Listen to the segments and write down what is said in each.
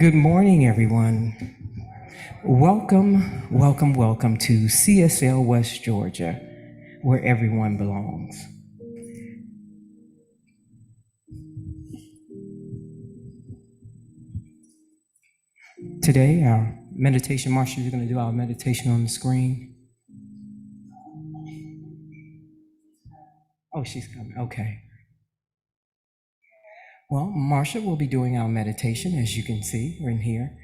Good morning, everyone. Welcome to CSL West Georgia, where everyone belongs. Today, our meditation, Marcia, you're going to do our meditation on the screen. Oh, she's coming. Okay. Well, Marcia will be doing our meditation, as you can see, we're in here.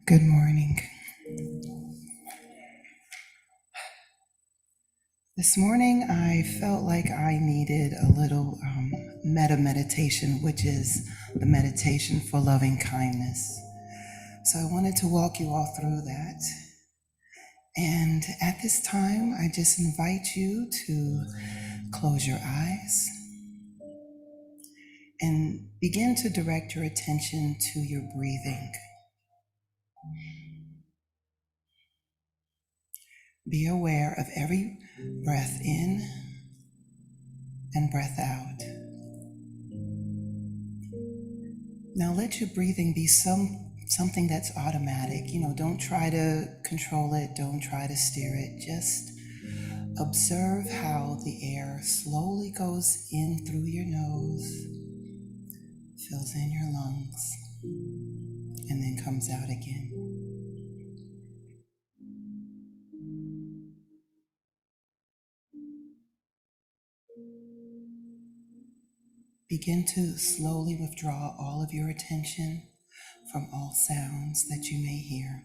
Good morning. This morning, I felt like I needed a little meta meditation, which is the meditation for loving kindness. So I wanted to walk you all through that. And at this time, I just invite you to close your eyes and begin to direct your attention to your breathing. Be aware of every breath in and breath out. Now let your breathing be something that's automatic. Don't try to control it. Don't try to steer it. Just observe how the air slowly goes in through your nose, fills in your lungs, and then comes out again. Begin to slowly withdraw all of your attention from all sounds that you may hear.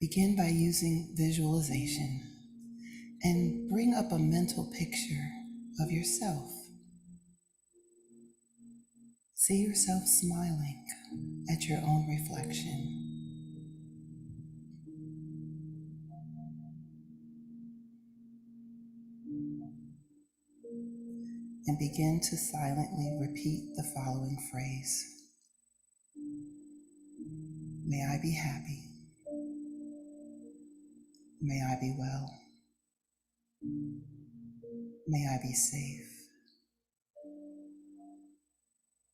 Begin by using visualization and bring up a mental picture of yourself. See yourself smiling at your own reflection. And begin to silently repeat the following phrase. May I be happy. May I be well. May I be safe.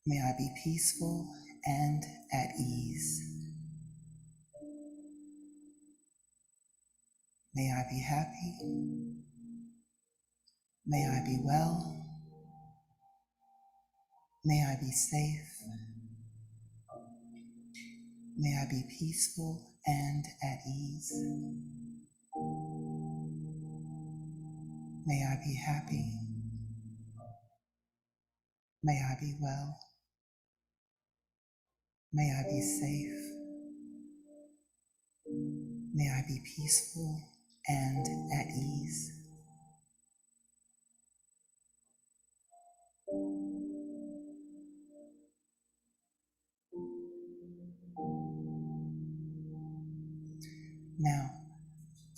May I be peaceful and at ease. May I be happy. May I be well. May I be safe. May I be peaceful and at ease. May I be happy. May I be well. May I be safe. May I be peaceful and at ease. Now,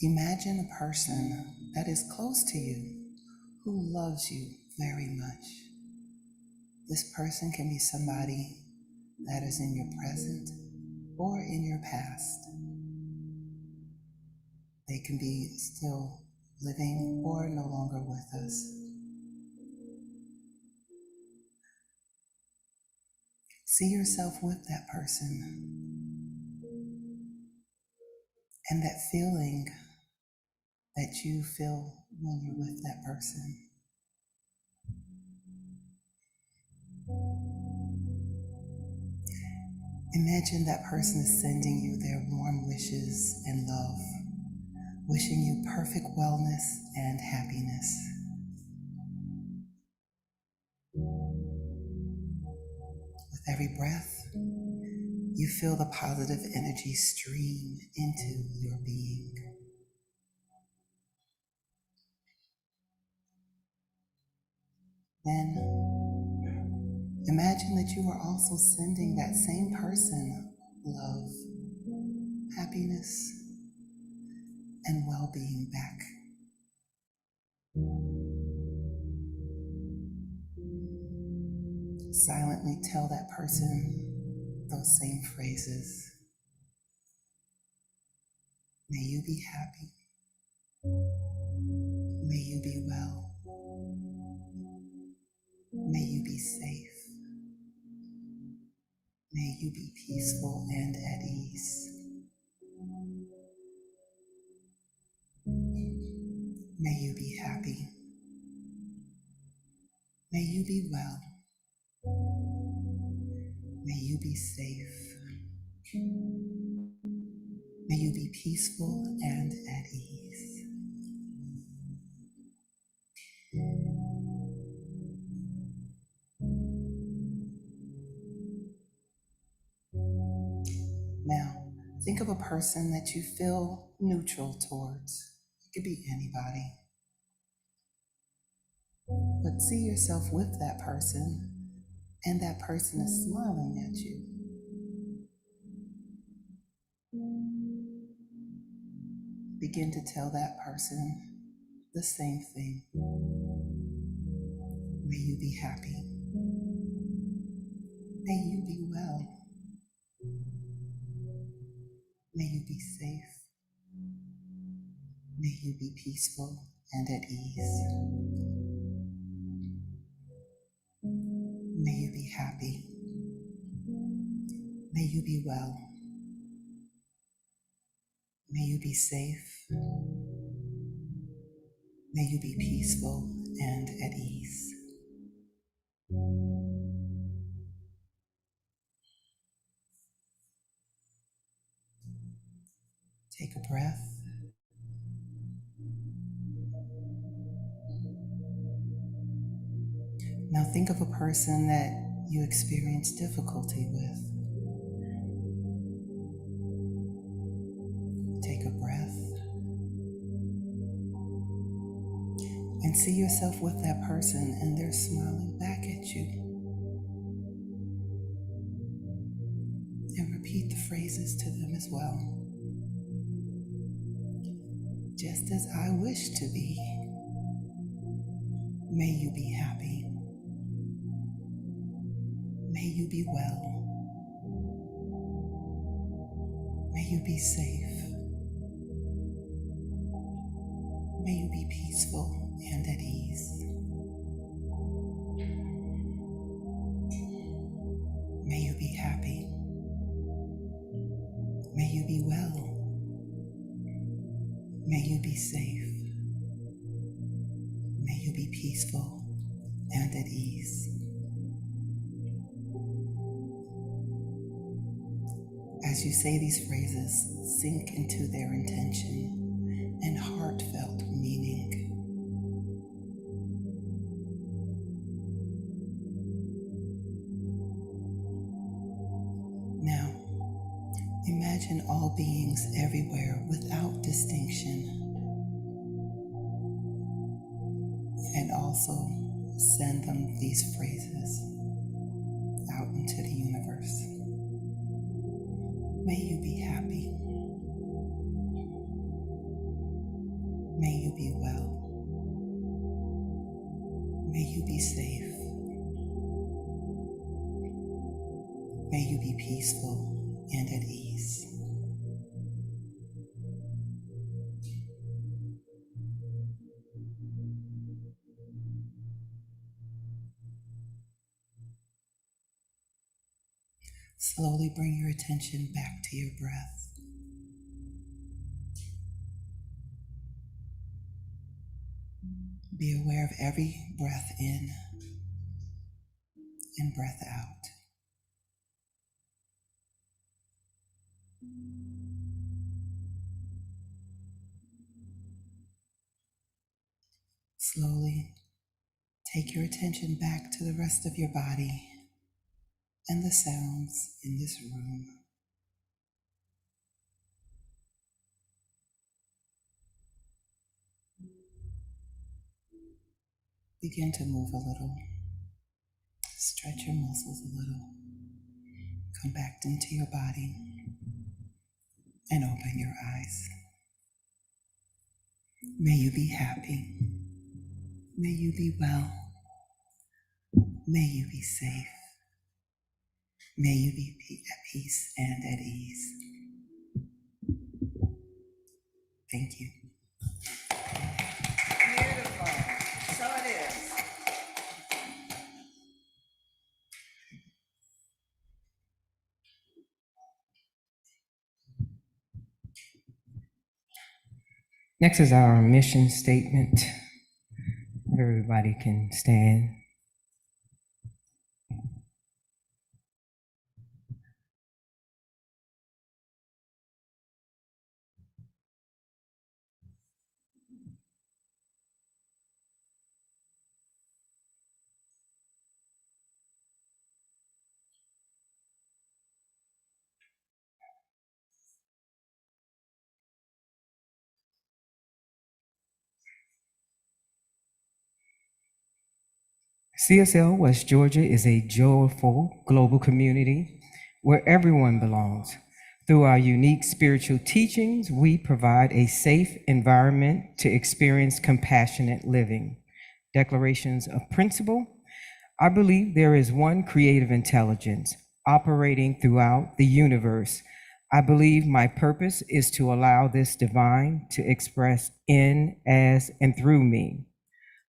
imagine a person that is close to you who loves you very much. This person can be somebody that is in your present or in your past. They can be still living or no longer with us. See yourself with that person and that feeling that you feel when you're with that person. Imagine that person is sending you their warm wishes and love, wishing you perfect wellness and happiness. With every breath, you feel the positive energy stream into your being. Then, imagine that you are also sending that same person love, happiness, and well-being back. Silently tell that person those same phrases. May you be happy. May you be well. May you be safe. May you be peaceful and at ease. May you be happy. May you be well. May you be safe. May you be peaceful and at ease. Now, think of a person that you feel neutral towards. It could be anybody. But see yourself with that person, and that person is smiling at you. Begin to tell that person the same thing. May you be happy. May you be well. May you be safe. May you be peaceful and at ease. May you be happy. May you be well. May you be safe. May you be peaceful and at ease. Take a breath. Now think of a person that you experience difficulty with. Take a breath. And see yourself with that person, and they're smiling back at you. And repeat the phrases to them as well. Just as I wish to be. May you be happy. May you be well. May you be safe. May you be peaceful and at ease. May you be happy. May you be well. May you be safe. May you be peaceful and at ease. As you say these phrases, sink into their intention and heartfelt meaning. Now, imagine all beings everywhere without distinction, and also send them these phrases out into the universe. May you be happy. May you be well. May you be safe. May you be peaceful and at ease. Slowly bring your attention back to your breath. Be aware of every breath in and breath out. Slowly take your attention back to the rest of your body and the sounds in this room. Begin to move a little. Stretch your muscles a little. Come back into your body and open your eyes. May you be happy. May you be well. May you be safe. May you be at peace and at ease. Thank you. Beautiful. So it is. Next is our mission statement. Everybody can stand. CSL West Georgia is a joyful global community where everyone belongs. Through our unique spiritual teachings, we provide a safe environment to experience compassionate living. Declarations of principle. I believe there is one creative intelligence operating throughout the universe. I believe my purpose is to allow this divine to express in, as, and through me.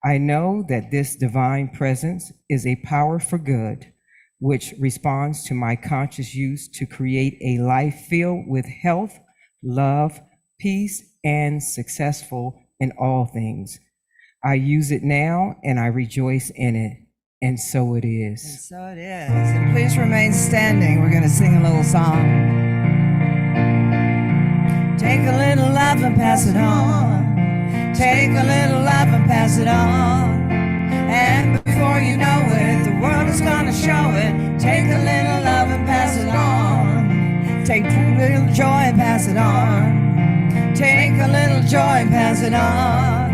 I know that this divine presence is a power for good, which responds to my conscious use to create a life filled with health, love, peace, and successful in all things. I use it now and I rejoice in it. And so it is. And so it is. And please remain standing. We're going to sing a little song. Take a little love and pass it on. Take a little love and pass it on. And before you know it, the world is gonna show it. Take a little love and pass it on. Take a little joy and pass it on. Take a little joy and pass it on.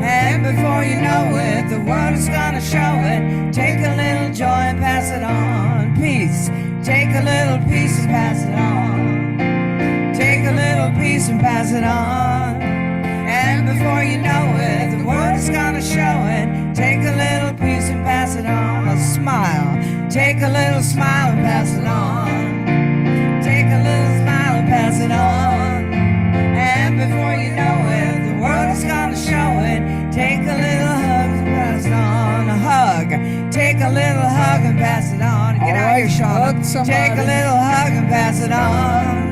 And before you know it, the world is gonna show it. Take a little joy and pass it on. Peace. Take a little peace and pass it on. Take a little peace and pass it on. And before you know it, the world is gonna show it. Take a little piece and pass it on. A smile. Take a little smile and pass it on. Take a little smile and pass it on. And before you know it, the world is gonna show it. Take a little hug and pass it on. A hug. Take a little hug and pass it on. Get out here, Sean. Take a little hug and pass it on.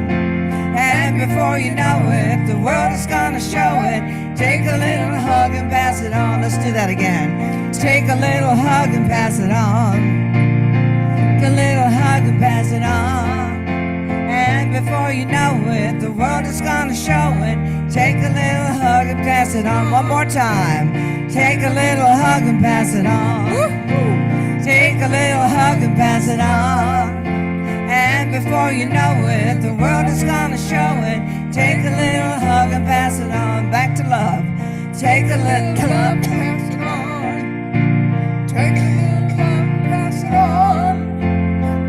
And before you know it, the world is gonna show it. Take a little hug and pass it on. Let's do that again. Take a little hug and pass it on. Take a little hug and pass it on. And before you know it, the world is gonna show it. Take a little hug and pass it on. One more time. Take a little hug and pass it on. Take a little hug and pass it on. And before you know it, the world is gonna show it. Take a little hug and pass it on. Back to love. Take a little love and pass it on. Take a little love and pass it on.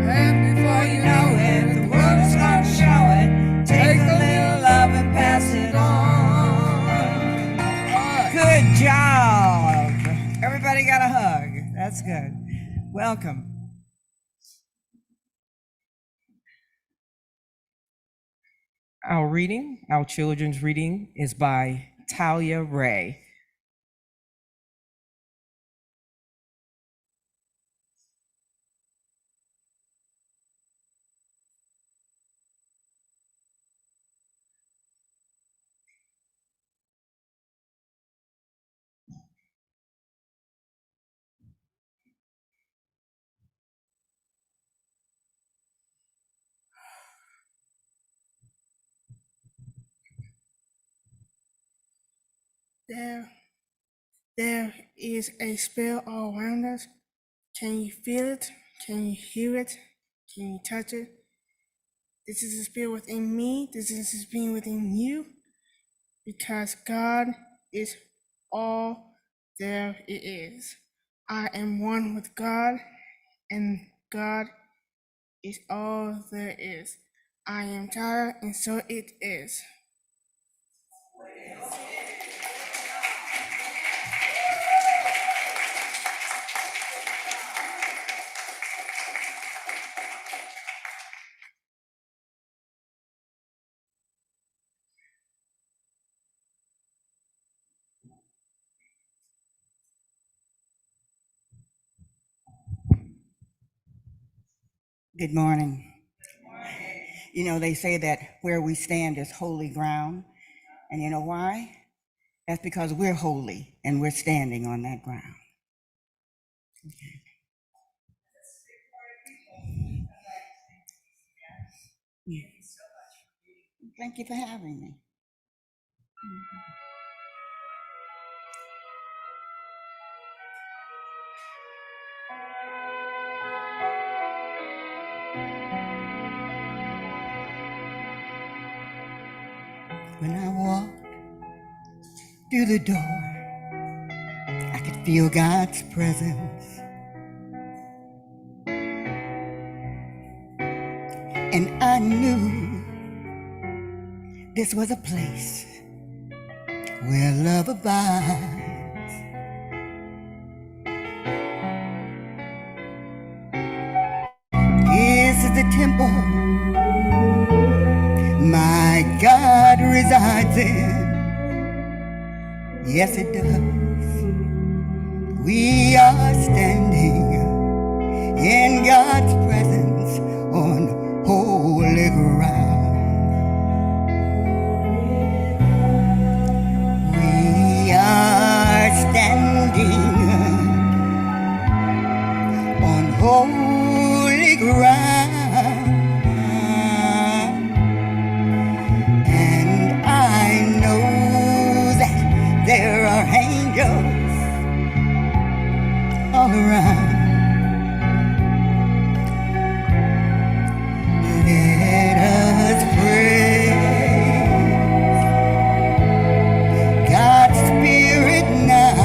And before you know it, the world is gonna show it. Take a little love and pass it on. Good job. Everybody got a hug. That's good. Welcome. Our children's reading is by Talia Ray. There is a spell all around us. Can you feel it? Can you hear it? Can you touch it? This is a spell within me. This is a spell within you. Because God is all there is. I am one with God, and God is all there is. I am tired, and so it is. Good morning. You know, they say that where we stand is holy ground. And you know why? That's because we're holy and we're standing on that ground. Yeah. Thank you for having me. When I walked through the door, I could feel God's presence. And I knew this was a place where love abides. This is the temple my God resides in. Yes, it does. We are standing in God's presence on holy ground. We are standing on holy ground. And I know that there are angels all around. Let us pray God's Spirit now,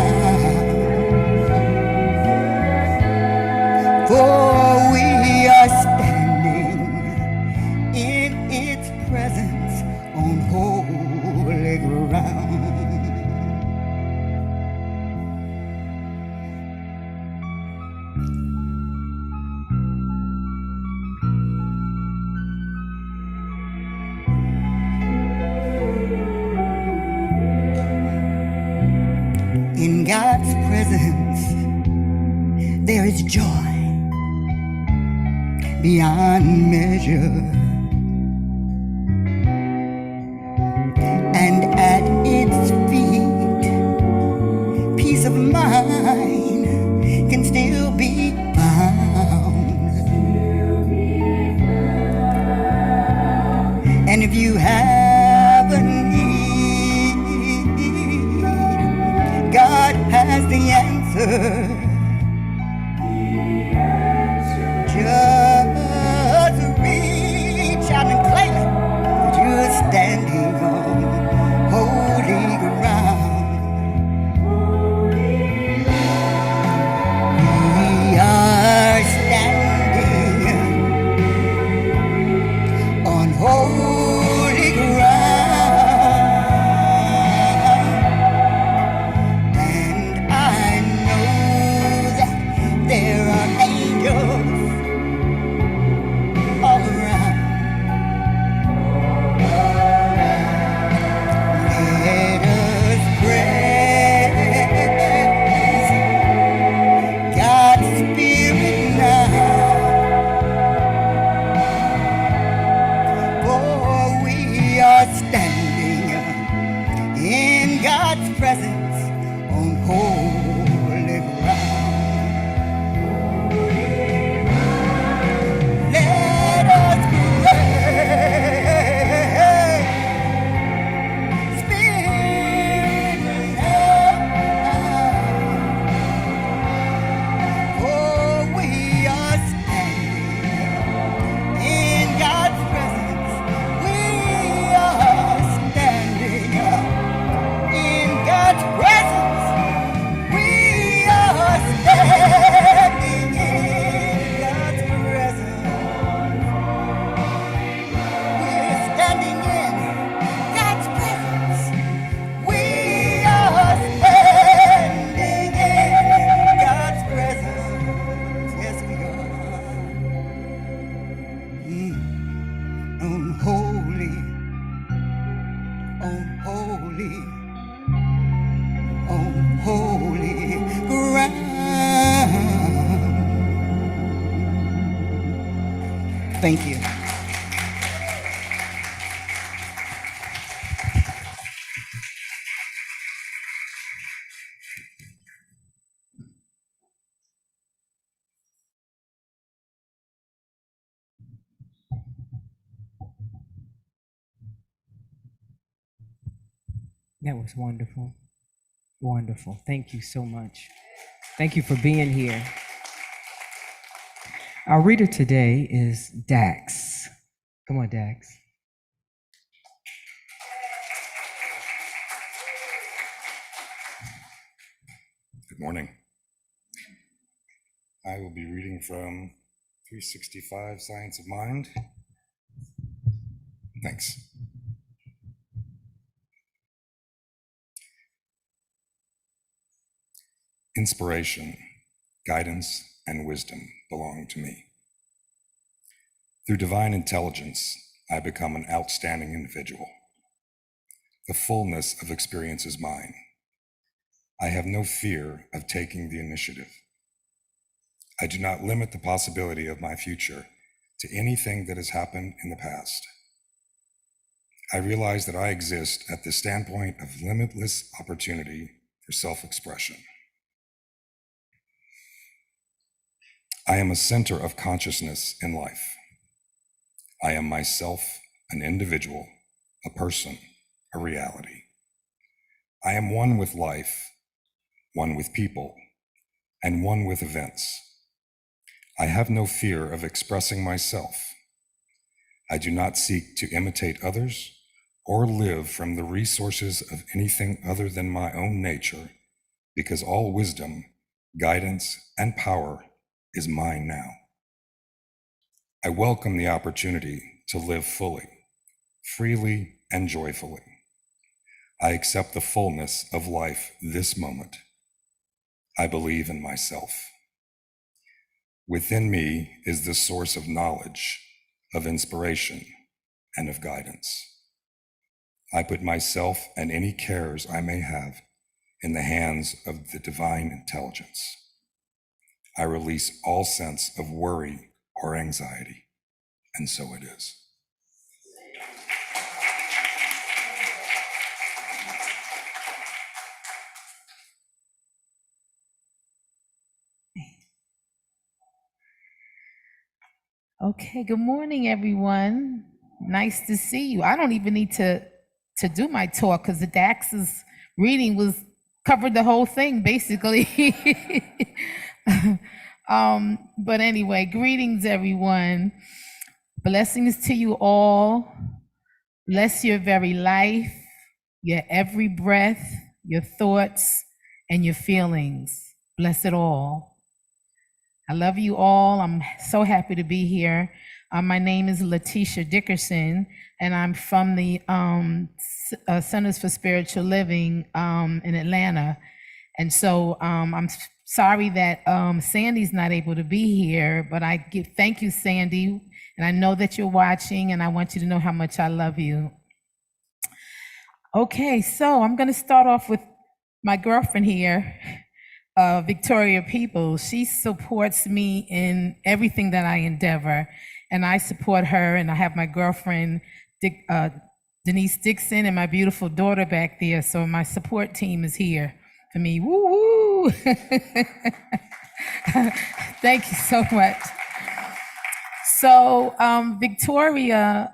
for we are standing in its presence on holy ground. In God's presence, there is joy beyond measure. And at its feet, peace of mind can still be found. And if you have a need, God has the answer. Just reach out and claim it, that you're standing on holy ground. We are standing on holy ground. And I know Thank you. That was wonderful. Wonderful. Thank you so much. Thank you for being here. Our reader today is Dax. Come on, Dax. Good morning. I will be reading from 365 Science of Mind. Thanks. Inspiration, guidance, and wisdom belong to me. Through divine intelligence, I become an outstanding individual. The fullness of experience is mine. I have no fear of taking the initiative. I do not limit the possibility of my future to anything that has happened in the past. I realize that I exist at the standpoint of limitless opportunity for self-expression. I am a center of consciousness in life. I am myself, an individual, a person, a reality. I am one with life, one with people, and one with events. I have no fear of expressing myself. I do not seek to imitate others or live from the resources of anything other than my own nature, because all wisdom, guidance, and power is mine now. I welcome the opportunity to live fully, freely, and joyfully. I accept the fullness of life this moment. I believe in myself. Within me is the source of knowledge, of inspiration, and of guidance. I put myself and any cares I may have in the hands of the divine intelligence. I release all sense of worry or anxiety, and so it is. Okay, good morning, everyone. Nice to see you. I don't even need to do my talk because the Dax's reading was covered the whole thing, basically. But anyway, greetings, everyone. Blessings to you all. Bless your very life, your every breath, your thoughts, and your feelings. Bless it all. I love you all. I'm so happy to be here. My name is Letitia Dickerson, and I'm from the Centers for Spiritual Living in Atlanta. And so I'm sorry that Sandy's not able to be here, but thank you, Sandy. And I know that you're watching, and I want you to know how much I love you. Okay, so I'm going to start off with my girlfriend here. Victoria Peoples. She supports me in everything that I endeavor, and I support her. And I have my girlfriend Denise Dixon and my beautiful daughter back there. So my support team is here for me. Woo woo! Thank you so much. So Victoria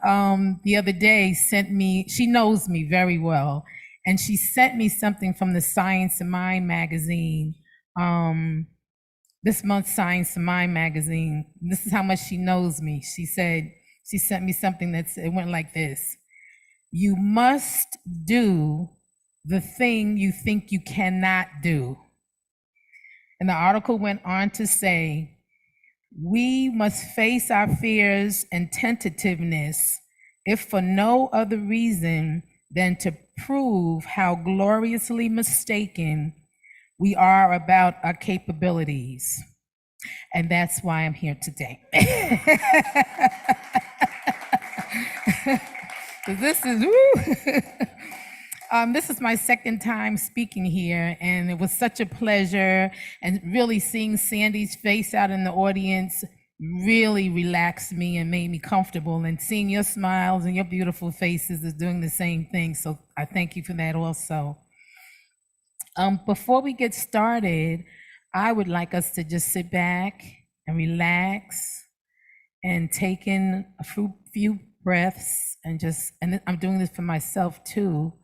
the other day sent me. She knows me very well, and she sent me something from the Science of Mind magazine. This month's Science of Mind magazine. This is how much she knows me. She said, she sent me something it went like this: you must do the thing you think you cannot do. And the article went on to say, we must face our fears and tentativeness, if for no other reason than to prove how gloriously mistaken we are about our capabilities. And that's why I'm here today. This is my second time speaking here, and it was such a pleasure. And really seeing Sandy's face out in the audience really relaxed me and made me comfortable. And seeing your smiles and your beautiful faces is doing the same thing. So I thank you for that also. Before we get started, I would like us to just sit back and relax and take in a few breaths and I'm doing this for myself too,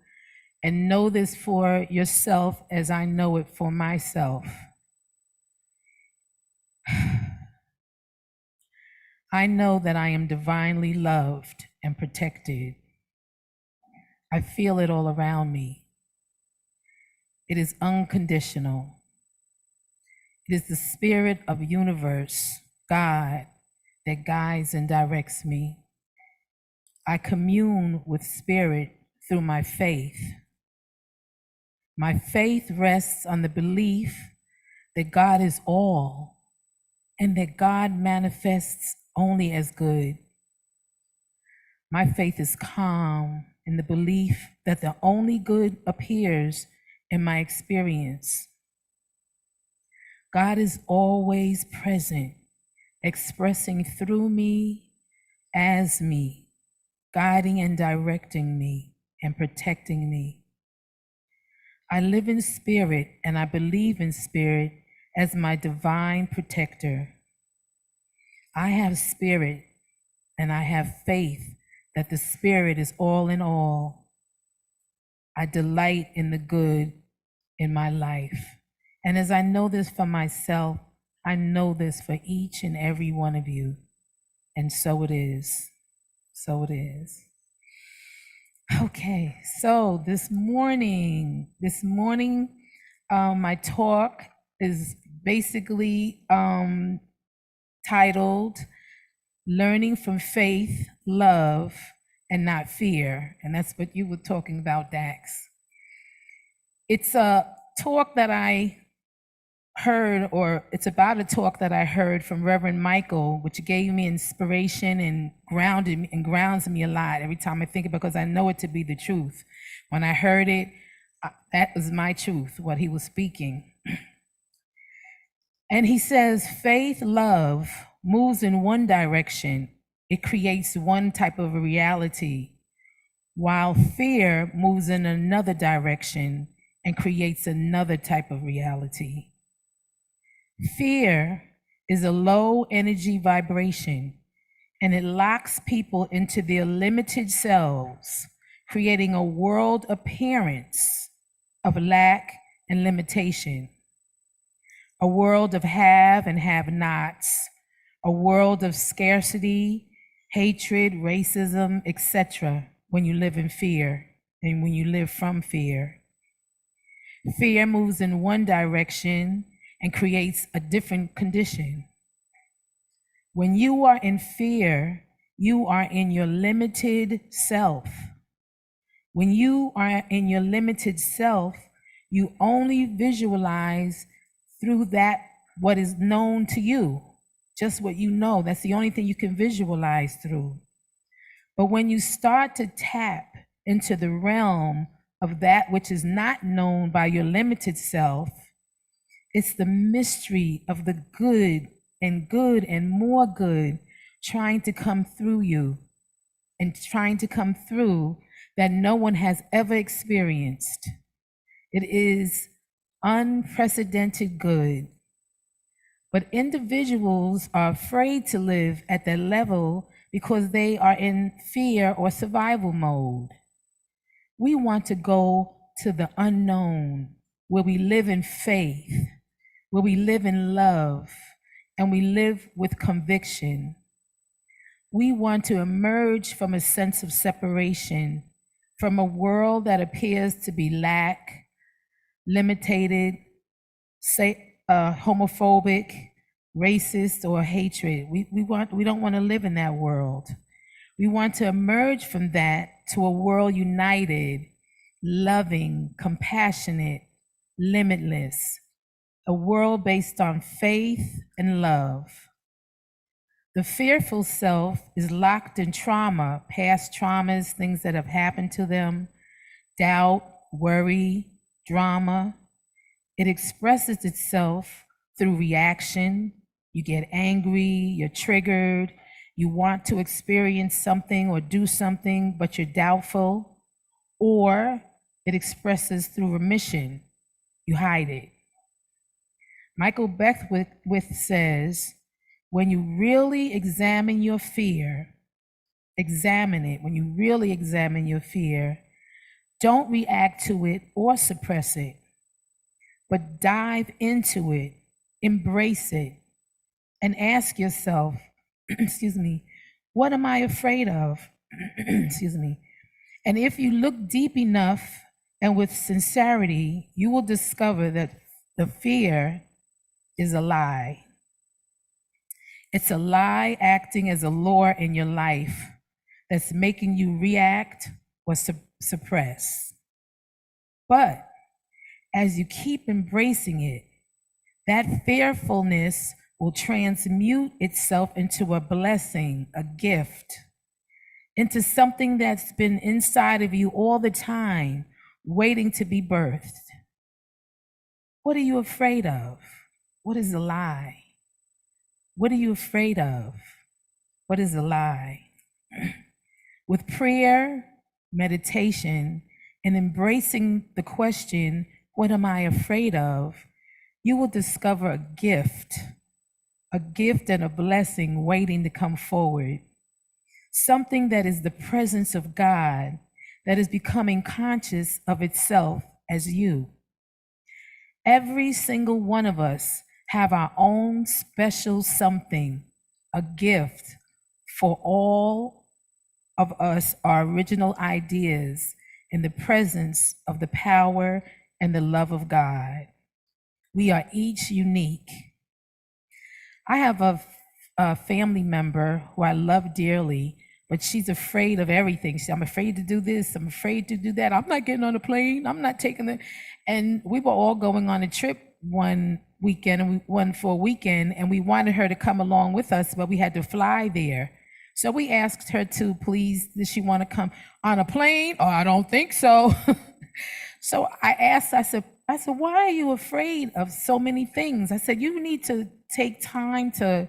and know this for yourself as I know it for myself. I know that I am divinely loved and protected. I feel it all around me. It is unconditional. It is the spirit of universe, God, that guides and directs me. I commune with spirit through my faith. My faith rests on the belief that God is all and that God manifests only as good. My faith is calm in the belief that the only good appears in my experience. God is always present, expressing through me, as me, guiding and directing me and protecting me. I live in spirit and I believe in spirit as my divine protector. I have spirit and I have faith that the spirit is all in all. I delight in the good in my life. And as I know this for myself, I know this for each and every one of you. And so it is. So it is. Okay, so this morning, my talk is basically titled Learning from Faith, Love, and Not Fear. And that's what you were talking about, Dax. It's a talk that I heard, or it's about a talk that I heard from Reverend Michael, which gave me inspiration and grounds me a lot every time I think about it, because I know it to be the truth. When I heard it, that was my truth, what he was speaking. And he says, faith, love moves in one direction. It creates one type of reality, while fear moves in another direction and creates another type of reality. Fear is a low energy vibration, and it locks people into their limited selves, creating a world appearance of lack and limitation, a world of have and have-nots, a world of scarcity, hatred, racism, etc. when you live in fear and when you live from fear. Fear moves in one direction and creates a different condition. When you are in fear, you are in your limited self. When you are in your limited self, you only visualize through that what is known to you, just what you know. That's the only thing you can visualize through. But when you start to tap into the realm of that which is not known by your limited self, it's the mystery of the good and more good trying to come through you and trying to come through that no one has ever experienced. It is unprecedented good. But individuals are afraid to live at that level because they are in fear or survival mode. We want to go to the unknown, where we live in faith, where we live in love, and we live with conviction. We want to emerge from a sense of separation, from a world that appears to be lack, limited, homophobic, racist, or hatred. We don't want to live in that world. We want to emerge from that to a world united, loving, compassionate, limitless, a world based on faith and love. The fearful self is locked in trauma, past traumas, things that have happened to them, doubt, worry, drama. It expresses itself through reaction, You get angry, you're triggered, you want to experience something or do something, but you're doubtful, or it expresses through remission. You hide it. Michael Beckwith says, when you really examine your fear, examine it. When you really examine your fear, don't react to it or suppress it, but dive into it, embrace it, and ask yourself, excuse me, what am I afraid of? Excuse me. And if you look deep enough and with sincerity, you will discover that the fear is a lie. It's a lie acting as a law in your life that's making you react or suppress. But as you keep embracing it, that fearfulness will transmute itself into a blessing, a gift, into something that's been inside of you all the time, waiting to be birthed. What are you afraid of? What is a lie? What are you afraid of? What is a lie? With prayer, meditation, and embracing the question, what am I afraid of? You will discover a gift and a blessing waiting to come forward. Something that is the presence of God that is becoming conscious of itself as you. Every single one of us have our own special something, a gift. For all of us are original ideas in the presence of the power and the love of God. We are each unique. I have a family member who I love dearly, but she's afraid of everything. I'm afraid to do this. I'm afraid to do that. I'm not getting on a plane. I'm not taking it. And we were all going on a trip one weekend, and we went for a weekend, and we wanted her to come along with us, but we had to fly there. So we asked her to please, does she want to come on a plane? Oh, I don't think so. So I said, why are you afraid of so many things? I said, you need to take time to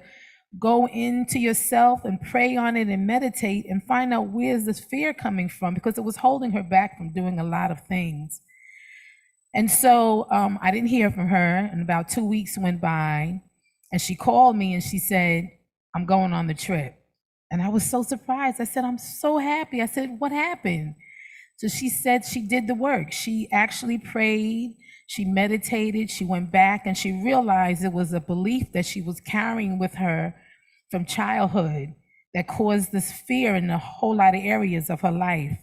go into yourself and pray on it and meditate and find out where's this fear coming from, because it was holding her back from doing a lot of things. And so I didn't hear from her, and about 2 weeks went by, and she called me and she said, I'm going on the trip. And I was so surprised. I said, I'm so happy. I said, what happened? So she said she did the work. She actually prayed, she meditated, she went back, and she realized it was a belief that she was carrying with her from childhood that caused this fear in a whole lot of areas of her life.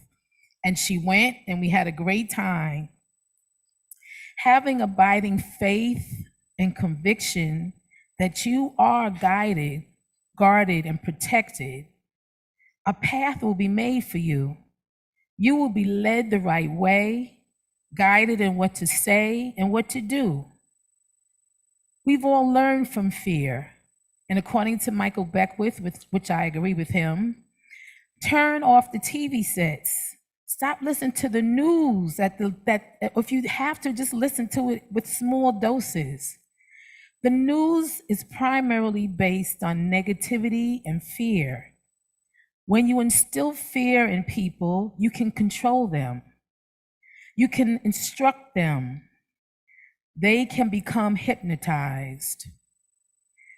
And she went, and we had a great time. Having abiding faith and conviction that you are guided, guarded, and protected, a path will be made for you. You will be led the right way, guided in what to say and what to do. We've all learned from fear. And according to Michael Beckwith, with which I agree with him, turn off the TV sets. Stop listening to the news if you have to, just listen to it with small doses. The news is primarily based on negativity and fear. When you instill fear in people, you can control them. You can instruct them. They can become hypnotized.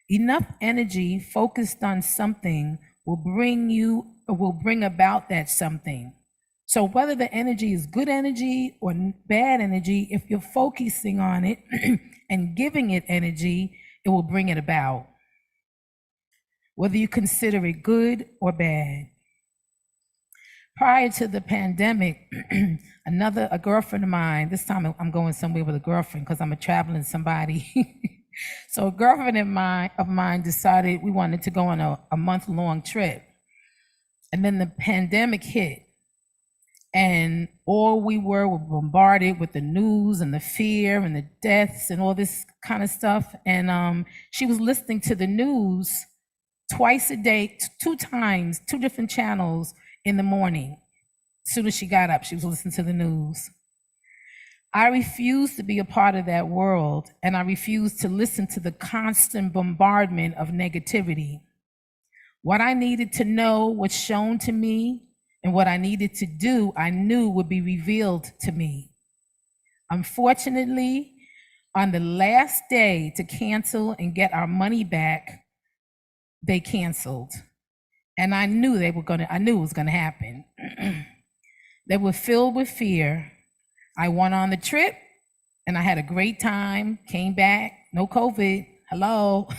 Enough energy focused on something will bring about that something. So whether the energy is good energy or bad energy, if you're focusing on it and giving it energy, it will bring it about, whether you consider it good or bad. Prior to the pandemic, a girlfriend of mine, this time I'm going somewhere with a girlfriend because I'm a traveling somebody. So a girlfriend of mine decided we wanted to go on a month-long trip. And then the pandemic hit. And all we were bombarded with the news and the fear and the deaths and all this kind of stuff. And she was listening to the news twice a day, 2 times, 2 different channels in the morning. As soon as she got up, she was listening to the news. I refuse to be a part of that world, and I refuse to listen to the constant bombardment of negativity. What I needed to know was shown to me, and what I needed to do, I knew would be revealed to me. Unfortunately, on the last day to cancel and get our money back, they canceled. And I knew it was gonna happen. They were filled with fear. I went on the trip and I had a great time, came back, no COVID, hello.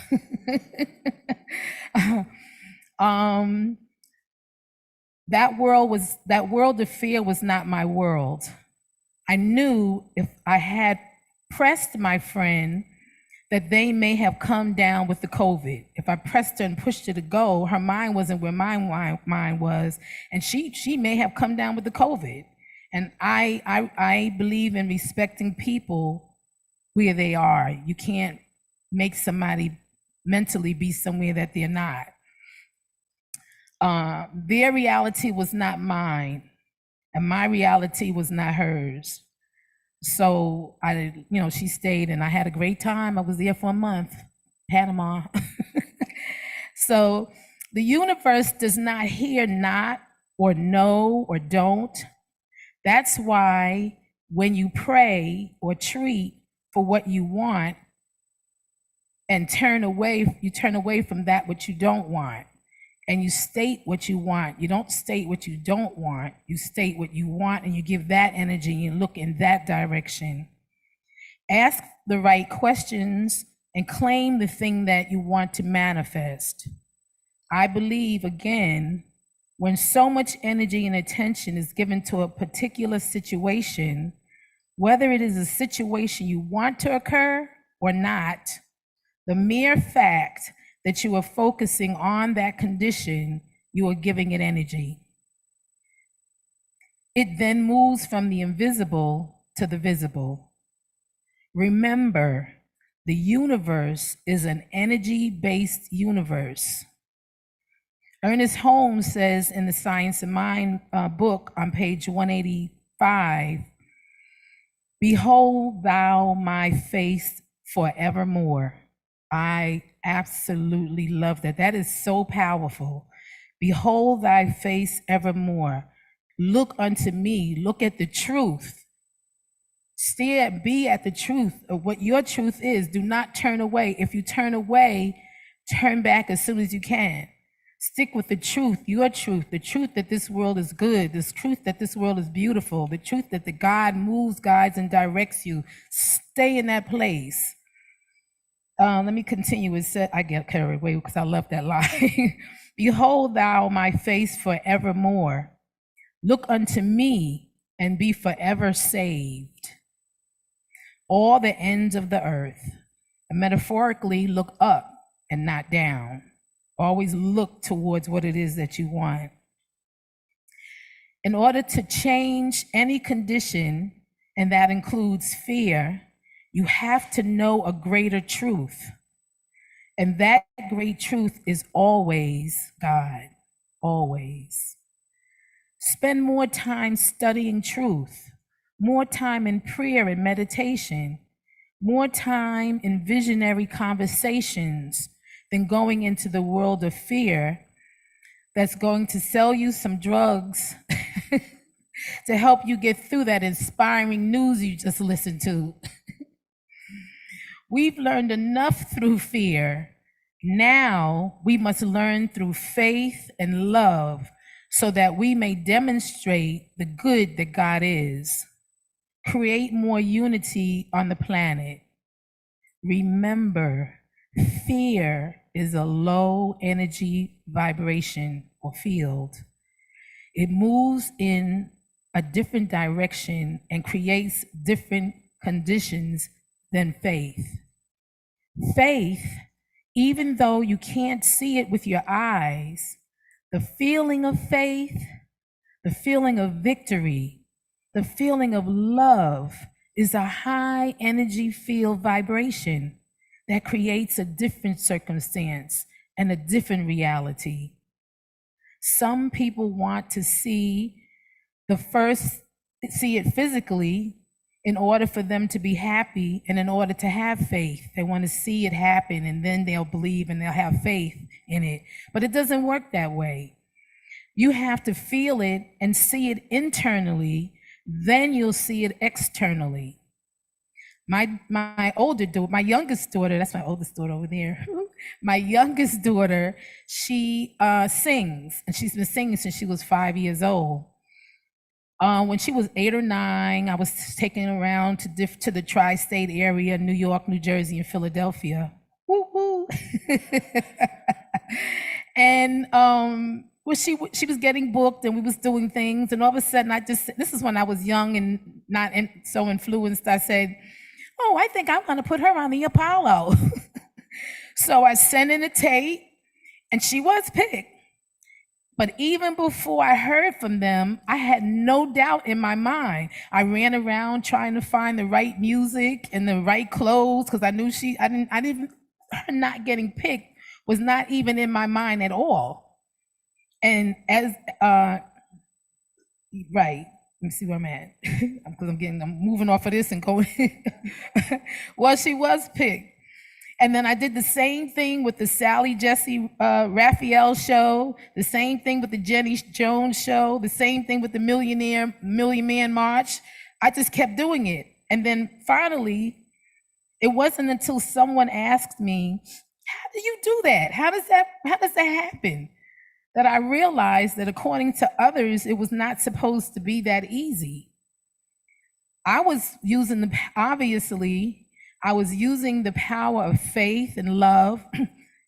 That world of fear was not my world. I knew if I had pressed my friend that they may have come down with the COVID. If I pressed her and pushed her to go, her mind wasn't where my mind was, and she may have come down with the COVID. And I believe in respecting people where they are. You can't make somebody mentally be somewhere that they're not. Their reality was not mine, and my reality was not hers. So she stayed, and I had a great time. I was there for a month, Panama. So the universe does not hear not or no or don't. That's why when you pray or treat for what you want and you turn away from that which you don't want. And you state what you want. You don't state what you don't want. You state what you want, and you give that energy and look in that direction. Ask the right questions and claim the thing that you want to manifest. I believe, again, when so much energy and attention is given to a particular situation, whether it is a situation you want to occur or not, the mere fact that you are focusing on that condition, you are giving it energy. It then moves from the invisible to the visible. Remember, the universe is an energy-based universe. Ernest Holmes says in the Science of Mind book on page 185, "Behold thou my face forevermore." I absolutely love that. That is so powerful. Behold thy face evermore. Look unto me. Look at the truth. Be at the truth of what your truth is. Do not turn away. If you turn away, turn back as soon as you can. Stick with the truth, your truth, the truth that this world is good, this truth that this world is beautiful, the truth that the God moves, guides, and directs you. Stay in that place. Let me continue. It said, I get carried away because I love that line. "Behold thou my face forevermore. Look unto me and be forever saved. All the ends of the earth." And metaphorically, look up and not down. Always look towards what it is that you want. In order to change any condition, and that includes fear, you have to know a greater truth. And that great truth is always God, always. Spend more time studying truth, more time in prayer and meditation, more time in visionary conversations than going into the world of fear that's going to sell you some drugs to help you get through that inspiring news you just listened to. We've learned enough through fear. Now we must learn through faith and love so that we may demonstrate the good that God is. Create more unity on the planet. Remember, fear is a low energy vibration or field. It moves in a different direction and creates different conditions than faith. Faith, even though you can't see it with your eyes, the feeling of faith, the feeling of victory, the feeling of love is a high energy field vibration that creates a different circumstance and a different reality. Some people want to see it physically in order for them to be happy and in order to have faith. They want to see it happen and then they'll believe and they'll have faith in it. But it doesn't work that way. You have to feel it and see it internally, then you'll see it externally. My youngest daughter, that's my oldest daughter over there. My youngest daughter, she sings, and she's been singing since she was 5 years old. When she was 8 or 9, I was taking her around to the tri-state area, New York, New Jersey, and Philadelphia. Woo woo. And well, she was getting booked, and we was doing things, and all of a sudden, this is when I was young and not so influenced. I said, "Oh, I think I'm going to put her on the Apollo." So I sent in a tape, and she was picked. But even before I heard from them, I had no doubt in my mind. I ran around trying to find the right music and the right clothes because I knew her not getting picked was not even in my mind at all. And as right, let me see where I'm at because I'm moving off of this and going. Well, she was picked. And then I did the same thing with the Sally Jesse Raphael show, the same thing with the Jenny Jones show, the same thing with the Million Man March. I just kept doing it. And then finally, it wasn't until someone asked me, "How do you do that? How does that happen?" that I realized that according to others, it was not supposed to be that easy. I was using the power of faith and love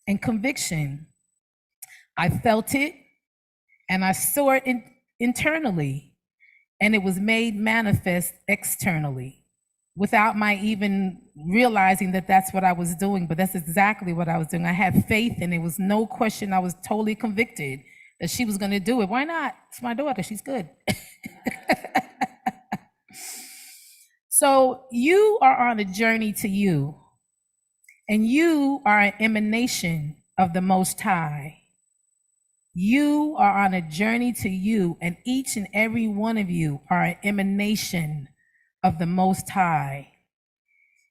and conviction. I felt it and I saw it internally, and it was made manifest externally without my even realizing that that's what I was doing, but that's exactly what I was doing. I had faith, and there was no question. I was totally convicted that she was going to do it. Why not? It's my daughter. She's good. So you are on a journey to you, and you are an emanation of the Most High. You are on a journey to you, and each and every one of you are an emanation of the Most High.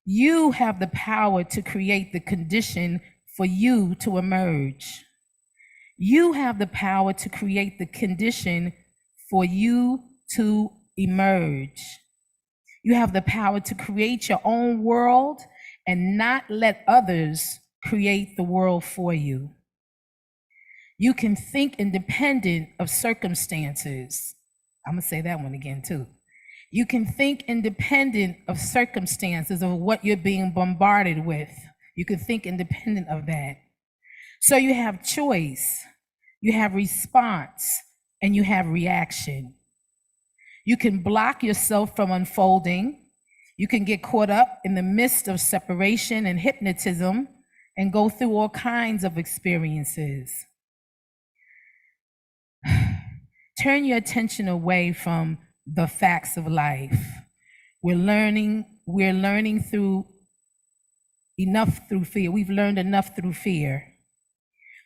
You have the power to create the condition for you to emerge. You have the power to create the condition for you to emerge. You have the power to create your own world and not let others create the world for you. You can think independent of circumstances. I'm going to say that one again too. You can think independent of circumstances of what you're being bombarded with. You can think independent of that. So you have choice, you have response, and you have reaction. You can block yourself from unfolding. You can get caught up in the midst of separation and hypnotism and go through all kinds of experiences. Turn your attention away from the facts of life. We're learning through fear. We've learned enough through fear.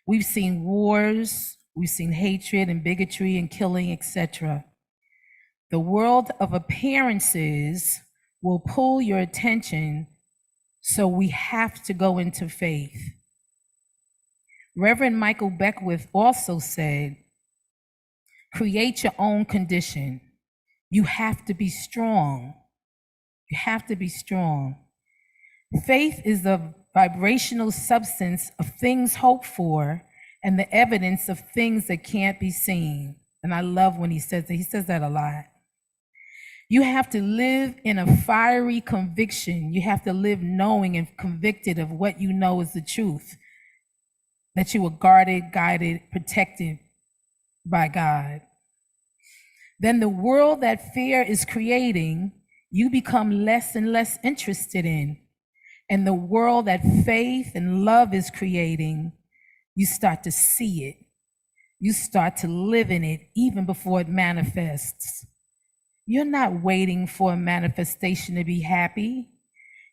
We've seen wars, we've seen hatred and bigotry and killing, etc. The world of appearances will pull your attention, so we have to go into faith. Reverend Michael Beckwith also said, create your own condition. You have to be strong. You have to be strong. Faith is the vibrational substance of things hoped for and the evidence of things that can't be seen. And I love when he says that. He says that a lot. You have to live in a fiery conviction. You have to live knowing and convicted of what you know is the truth, that you are guarded, guided, protected by God. Then the world that fear is creating, you become less and less interested in. And the world that faith and love is creating, you start to see it. You start to live in it even before it manifests. You're not waiting for a manifestation to be happy.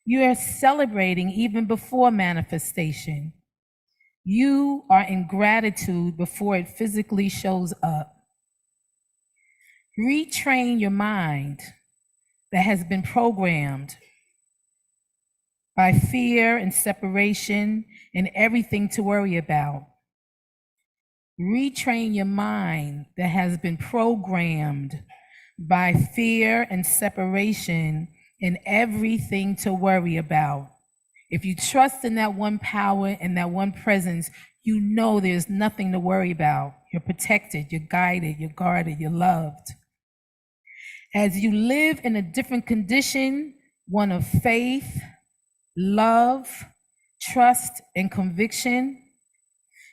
You're celebrating even before manifestation. You are in gratitude before it physically shows up. Retrain your mind. that has been programmed by fear and separation and everything to worry about. Retrain your mind that has been programmed by fear and separation and everything to worry about. If you trust in that one power and that one presence, you know there's nothing to worry about. You're protected, you're guided, you're guarded, you're loved. As you live in a different condition, one of faith, love, trust, and conviction,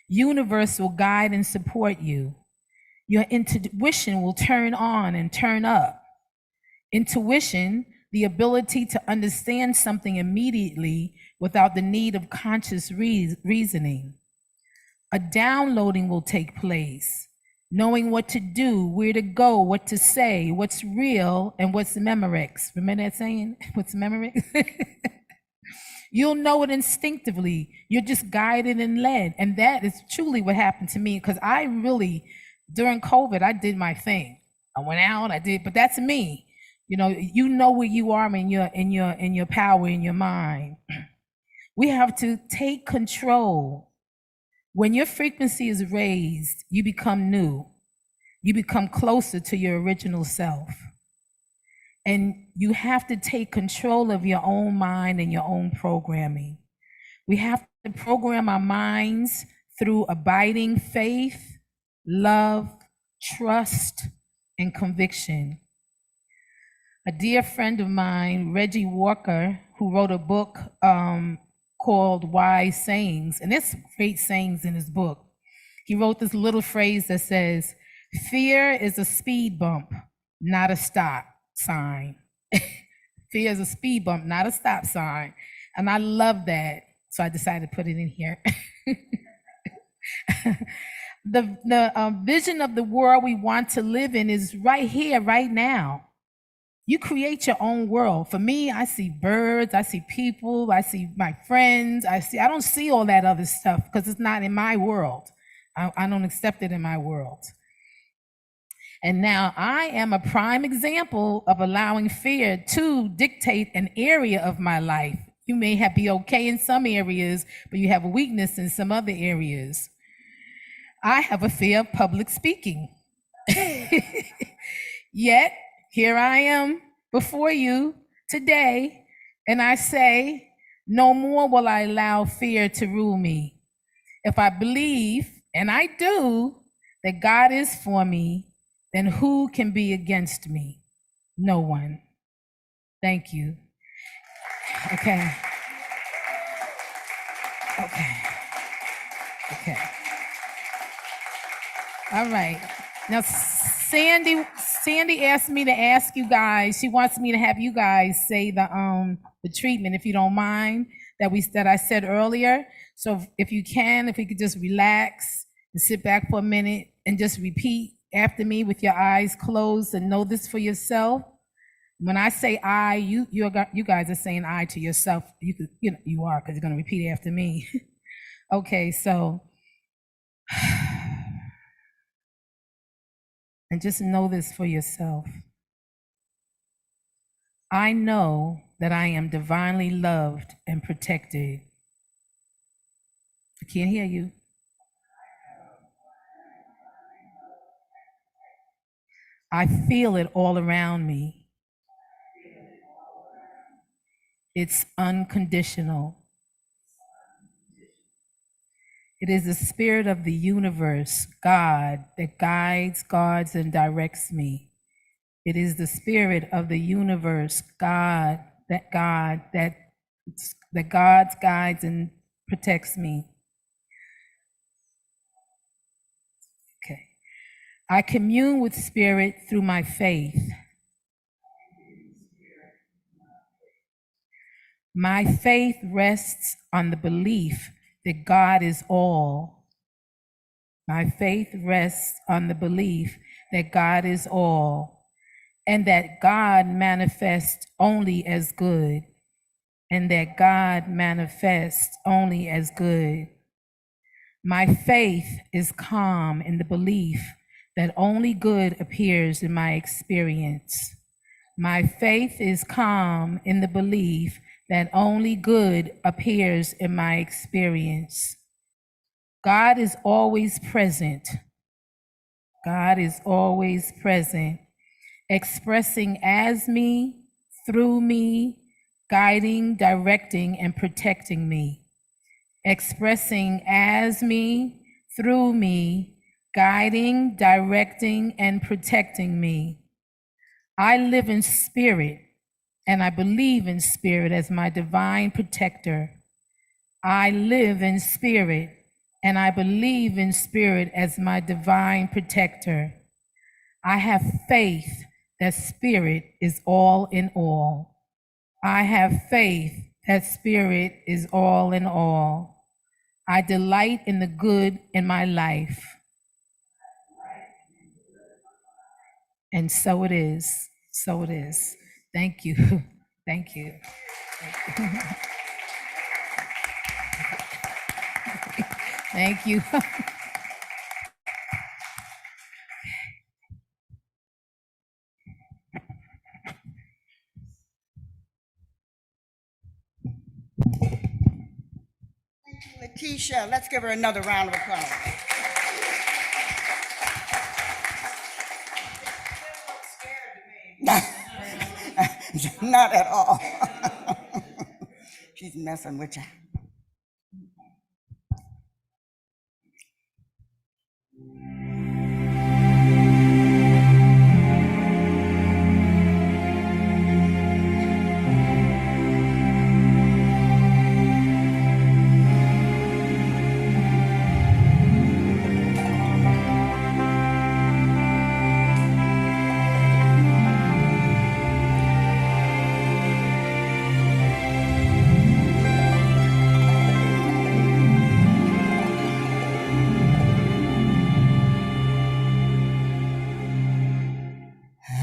universe will guide and support you. Your intuition will turn on and turn up. Intuition, the ability to understand something immediately without the need of conscious reasoning. A downloading will take place, knowing what to do, where to go, what to say, what's real, and what's Memorex. Remember that saying? What's Memorex? You'll know it instinctively. You're just guided and led. And that is truly what happened to me, because I really, during COVID, I did my thing. I went out, but that's me. You know where you are in your power, in your mind. We have to take control. When your frequency is raised, you become new. You become closer to your original self. And you have to take control of your own mind and your own programming. We have to program our minds through abiding faith, love, trust, and conviction. A dear friend of mine, Reggie Walker, who wrote a book called Wise Sayings, and there's great sayings in his book. He wrote this little phrase that says, "Fear is a speed bump, not a stop sign." Fear is a speed bump, not a stop sign. And I love that, so I decided to put it in here. The vision of the world we want to live in is right here, right now. You create your own world. For me, I see birds, I see people, I see my friends, I don't see all that other stuff because it's not in my world. I don't accept it in my world. And now I am a prime example of allowing fear to dictate an area of my life. You may be okay in some areas, but you have a weakness in some other areas. I have a fear of public speaking. Yet, here I am before you today, and I say, no more will I allow fear to rule me. If I believe, and I do, that God is for me, then who can be against me? No one. Thank you. Okay. All right. Now, Sandy asked me to ask you guys. She wants me to have you guys say the treatment, if you don't mind, that I said earlier. So if you could just relax and sit back for a minute and just repeat after me with your eyes closed and know this for yourself. When I say I, you guys are saying I to yourself. You are, because you're going to repeat after me. Okay, so. And just know this for yourself. I know that I am divinely loved and protected. I can't hear you. I feel it all around me. It's unconditional. It is the spirit of the universe, God, that guides, guards, and directs me. It is the spirit of the universe, God, that guards, guides, and protects me. Okay. I commune with spirit through my faith. My faith rests on the belief that God is all. My faith rests on the belief that God is all, and that God manifests only as good, and that God manifests only as good. My faith is calm in the belief that only good appears in my experience. My faith is calm in the belief that only good appears in my experience. God is always present. God is always present, expressing as me, through me, guiding, directing, and protecting me. Expressing as me, through me, guiding, directing, and protecting me. I live in spirit, and I believe in spirit as my divine protector. I live in spirit, and I believe in spirit as my divine protector. I have faith that spirit is all in all. I have faith that spirit is all in all. I delight in the good in my life. And so it is. So it is. Thank you. Thank you. Thank you. Lakeisha, let's give her another round of applause. Not at all. She's messing with you.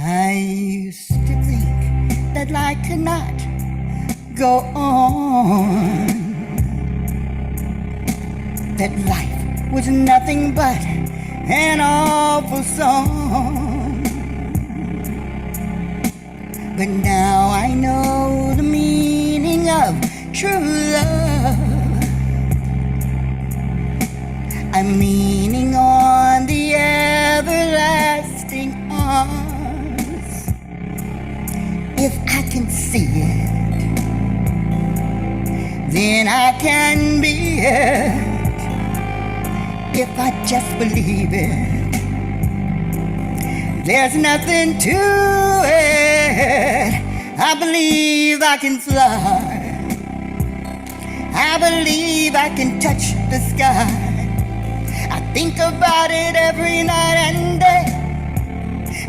I used to think that life could not go on, that life was nothing but an awful song. But now I know the meaning of true love. I'm leaning on the everlasting arms. If I can see it, then I can be it. If I just believe it, there's nothing to it. I believe I can fly. I believe I can touch the sky. I think about it every night and day.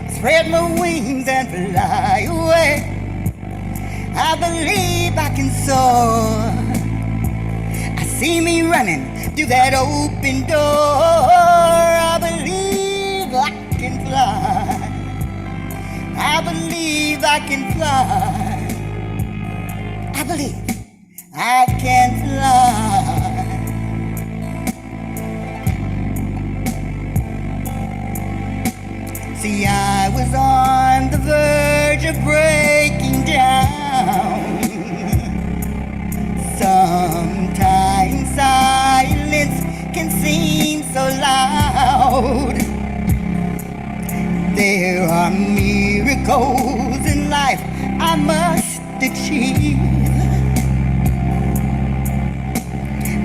Spread my wings and fly away. I believe I can soar. I see me running through that open door. I believe I can fly. I believe I can fly. I believe I can fly. See, I was on the verge of breaking down. Sometimes silence can seem so loud. There are miracles in life I must achieve.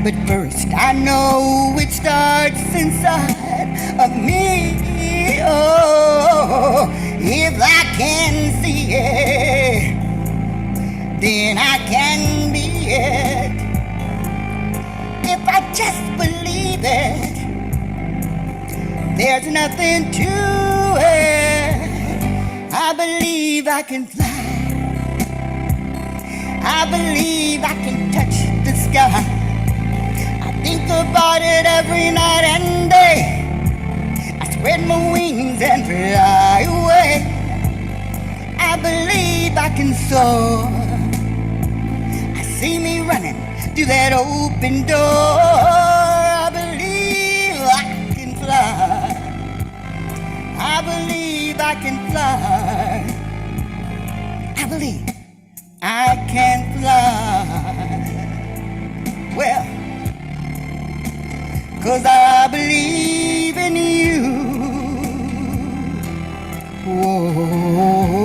But first I know it starts inside of me. Oh, if I can see it, then I can be it. If I just believe it, there's nothing to it. I believe I can fly. I believe I can touch the sky. I think about it every night and day. I spread my wings and fly away. I believe I can soar. I see me running through that open door. I believe I can fly. I believe I can fly. fly. Well, 'cause I believe in you. Whoa,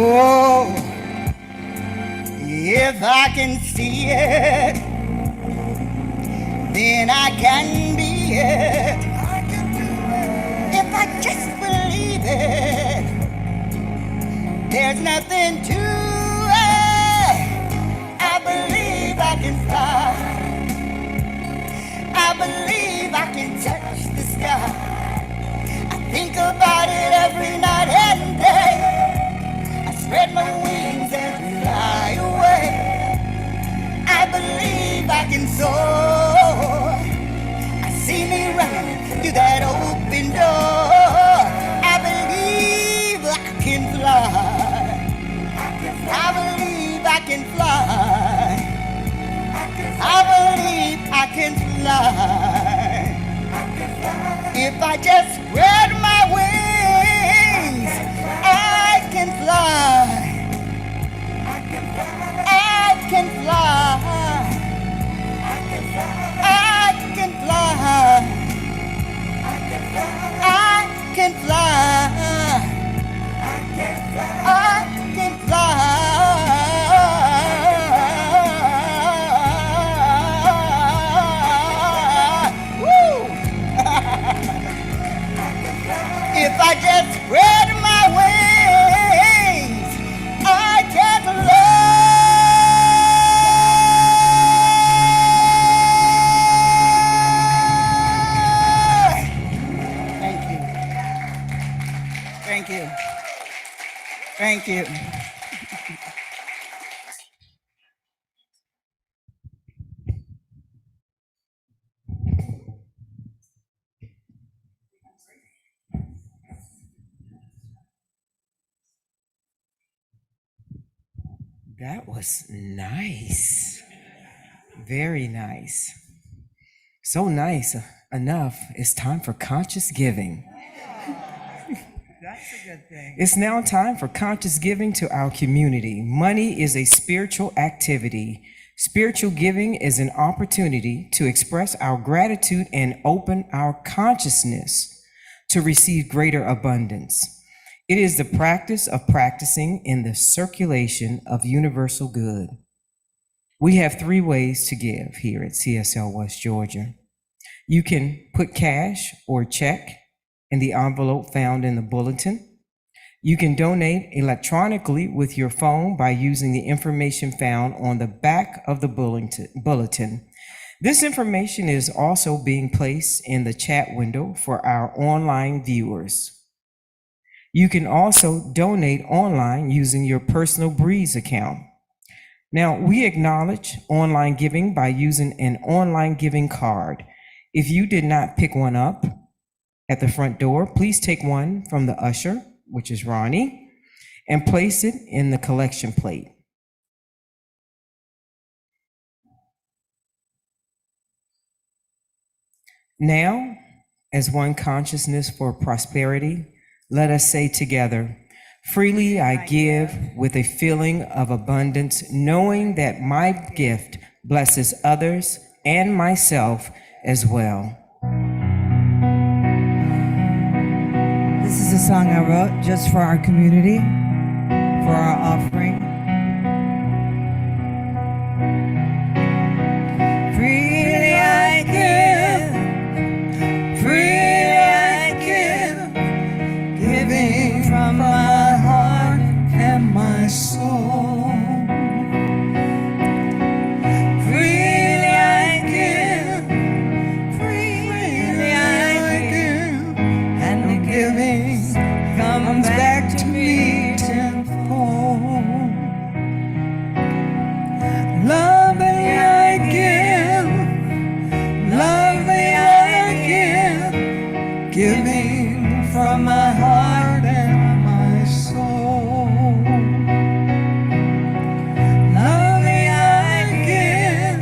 if I can see it, then I can be it. If I just believe it, there's nothing to it. I believe I can fly. I believe I can touch the sky. I think about it every night and day. I spread my wings and fly away. I believe I can soar. I see me running through that open door. I believe I can fly. I believe I can fly. I believe I can fly. If I just spread my wings, I can fly. I can fly. I can fly. I can fly. I can fly. Woo! If I just spread my wings, I can fly. Thank you. Thank you. Thank you. That was nice. Very nice. So nice enough, it's time for conscious giving. That's a good thing. It's now time for conscious giving to our community. Money is a spiritual activity. Spiritual giving is an opportunity to express our gratitude and open our consciousness to receive greater abundance. It is the practice of practicing in the circulation of universal good. We have 3 ways to give here at CSL West Georgia. You can put cash or check in the envelope found in the bulletin. You can donate electronically with your phone by using the information found on the back of the bulletin. This information is also being placed in the chat window for our online viewers. You can also donate online using your personal Breeze account. Now, we acknowledge online giving by using an online giving card. If you did not pick one up at the front door, please take one from the usher, which is Ronnie, and place it in the collection plate. Now, as one consciousness for prosperity, let us say together, freely I give with a feeling of abundance, knowing that my gift blesses others and myself as well. This is a song I wrote just for our community, for our offering. Freely I give, freely I give, giving from my heart and my soul. Freely I give, freely I give, and the giving comes back to me tenfold. Lovely I give, lovely I give, giving from my heart and my soul. Lovely I give,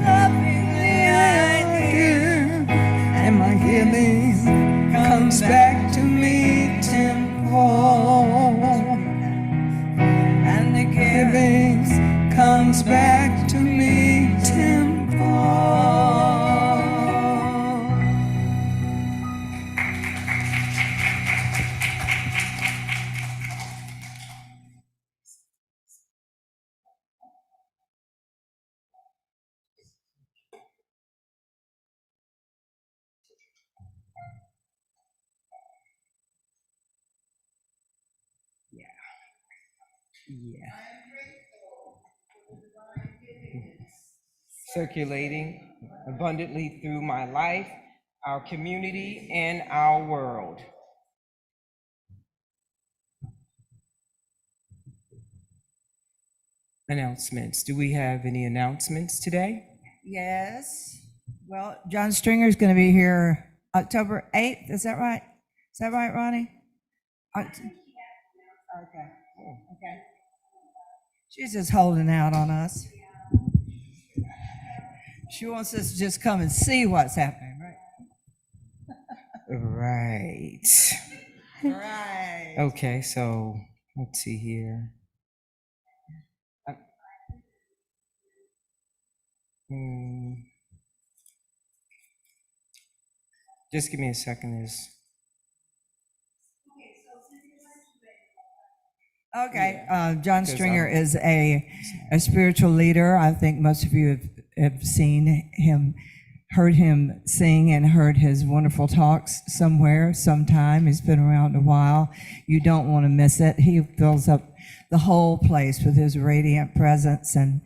lovingly I give, and my giving comes back to me tenfold. And the giving comes back Yeah. Circulating abundantly through my life, our community, and our world. Announcements. Do we have any announcements today? Yes. Well, John Stringer is going to be here October 8th. Is that right? Is that right, Ronnie? Okay. Okay. She's just holding out on us. She wants us to just come and see what's happening, right? Right. Right. Okay, so let's see here. Just give me a second. Okay, John Stringer is a spiritual leader. I think most of you have seen him, heard him sing, and heard his wonderful talks somewhere, sometime. He's been around a while. You don't want to miss it. He fills up the whole place with his radiant presence, and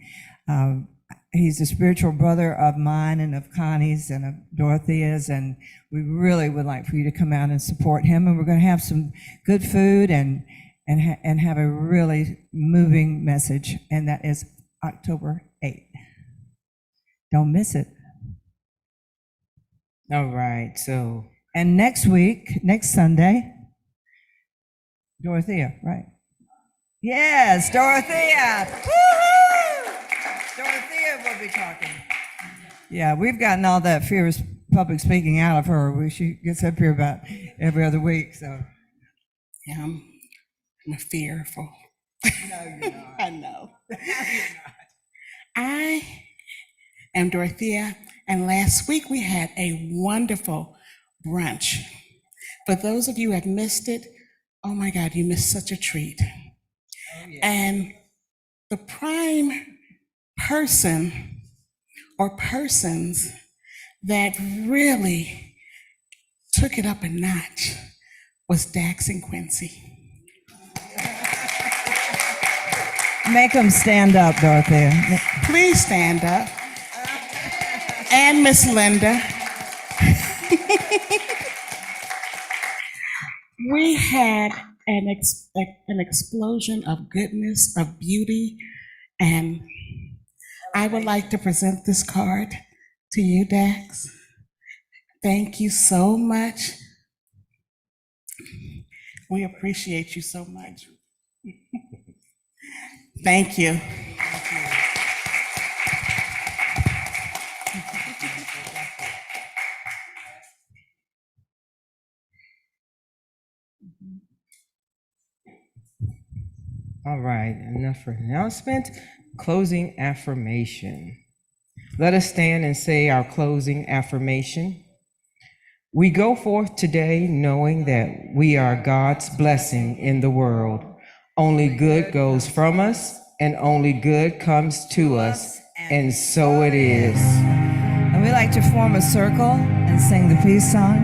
he's a spiritual brother of mine and of Connie's and of Dorothea's, and we really would like for you to come out and support him. And we're going to have some good food and have a really moving message, and that is October 8th. Don't miss it. All right, so. And next week, next Sunday, Dorothea, right? Yes, Dorothea. Woo-hoo! Dorothea will be talking. Yeah, we've gotten all that fearless public speaking out of her. She gets up here about every other week, so. Yeah, I'm fearful. No, you're not. I know. No, you're not. I am Dorothea, and last week we had a wonderful brunch. For those of you who have missed it, oh my God, you missed such a treat. Oh, yeah. And the prime person or persons that really took it up a notch was Dax and Quincy. Make them stand up, Dorothea. Please stand up. And Miss Linda. We had an explosion of goodness, of beauty, and I would like to present this card to you, Dax. Thank you so much. We appreciate you so much. Thank you. All right, enough for announcement. Closing affirmation. Let us stand and say our closing affirmation. We go forth today knowing that we are God's blessing in the world. Only good goes from us, and only good comes to us, and so it is. And we like to form a circle and sing the peace song.